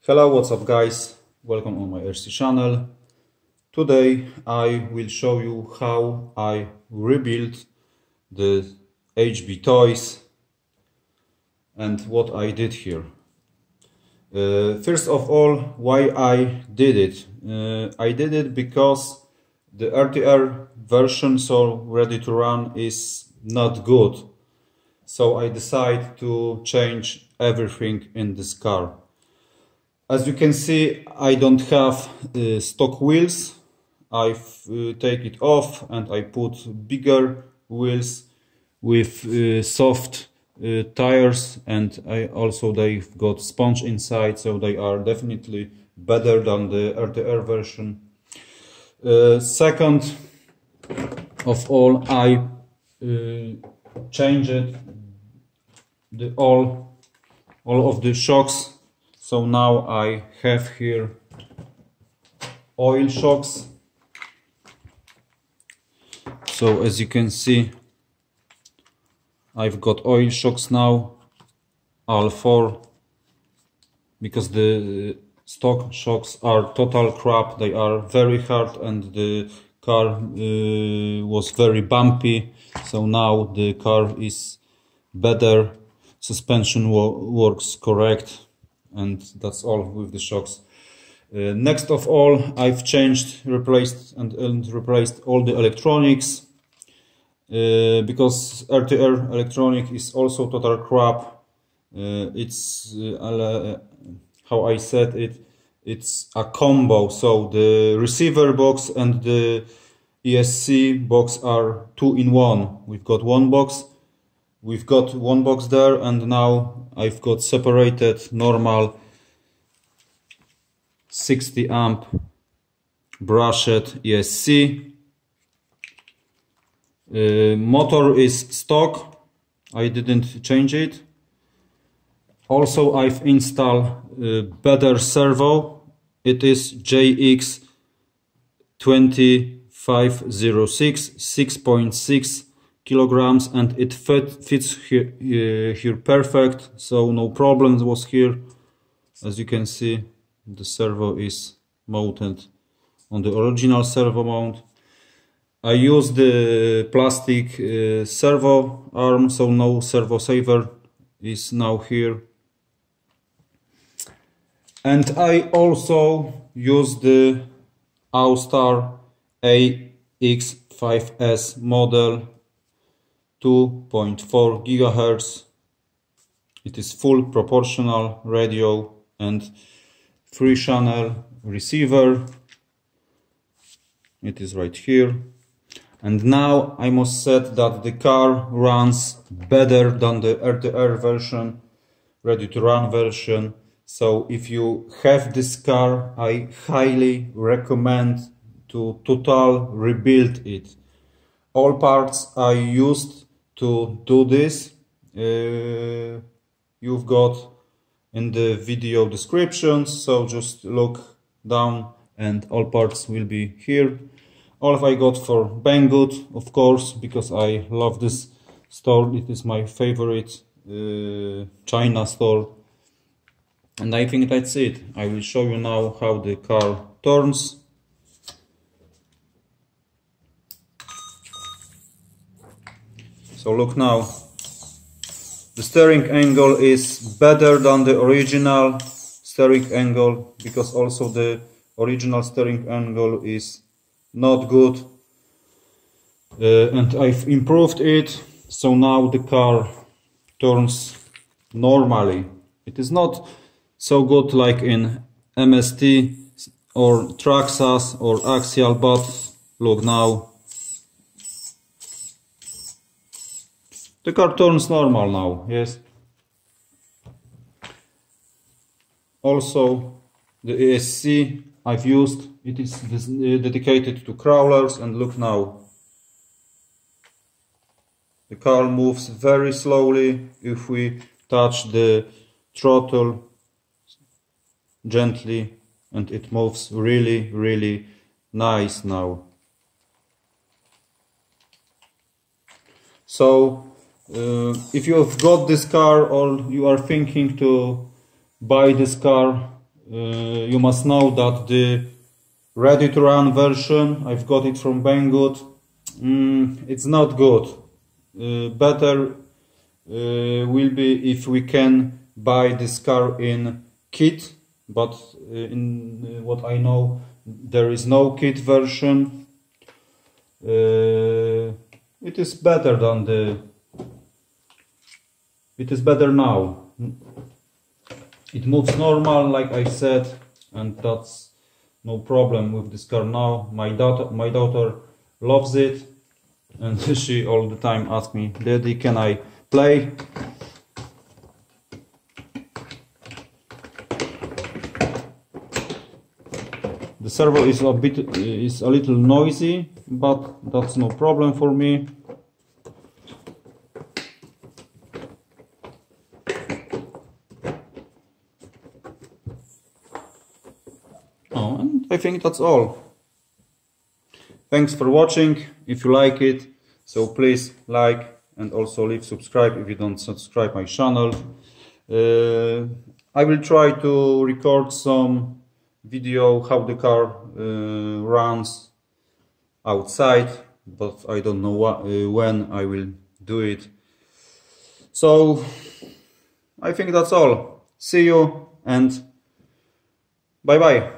Hello, what's up guys? Welcome on my RC channel. Today I will show you how I rebuilt the HB toys and what I did here. First of all, why I did it. I did it because the RTR version, so ready to run, is not good. So I decided to change everything in this car. As you can see, I don't have stock wheels. I've take it off and I put bigger wheels with soft tires, and they've got sponge inside, so they are definitely better than the RTR version. Second of all, I changed all of the shocks. So now I have here oil shocks. So as you can see, I've got oil shocks now, all four, because the stock shocks are total crap. They are very hard and the car was very bumpy. So now the car is better, suspension works correct. And that's all with the shocks. Next of all, I've replaced all the electronics, because RTR electronic is also total crap. It's how I said it, it's a combo. So the receiver box and the ESC box are 2-in-1. We've got one box there, and now I've got separated normal 60 amp brushed ESC. Motor is stock, I didn't change it. Also I've installed better servo. It is JX2506 6.6 kilograms, and it fits here perfect, so no problems was here. As you can see, the servo is mounted on the original servo mount. I used the plastic servo arm, so no servo saver is now here. And I also used the Austar AX5S model 2.4 GHz. It is full proportional radio and 3-channel receiver. It is right here. And now I must say that the car runs better than the RTR version, ready to run version. So if you have this car, I highly recommend to total rebuild it. All parts I used to do this, you've got in the video descriptions, so just look down and all parts will be here. All I got for Banggood, of course, because I love this store. It is my favorite China store. And I think that's it. I will show you now how the car turns. So look now, the steering angle is better than the original steering angle, because also the original steering angle is not good. And I've improved it, so now the car turns normally. It is not so good like in MST or Traxxas or Axial, but look now. The car turns normal now, yes. Also, the ESC I've used, it is dedicated to crawlers, and look now. The car moves very slowly. If we touch the throttle gently, and it moves really, really nice now. So, if you have got this car or you are thinking to buy this car, you must know that the ready to run version, I've got it from Banggood, it's not good. Better will be if we can buy this car in kit, but in what I know there is no kit version. It is better than it is better now. It moves normal, like I said, and that's no problem with this car now. My daughter loves it, and she all the time asks me, "Daddy, can I play?" The servo is a little noisy, but that's no problem for me. Oh, and I think that's all. Thanks for watching. If you like it, so please like and also leave subscribe if you don't subscribe my channel. I will try to record some video how the car runs outside, but I don't know when I will do it. So I think that's all. See you and bye bye.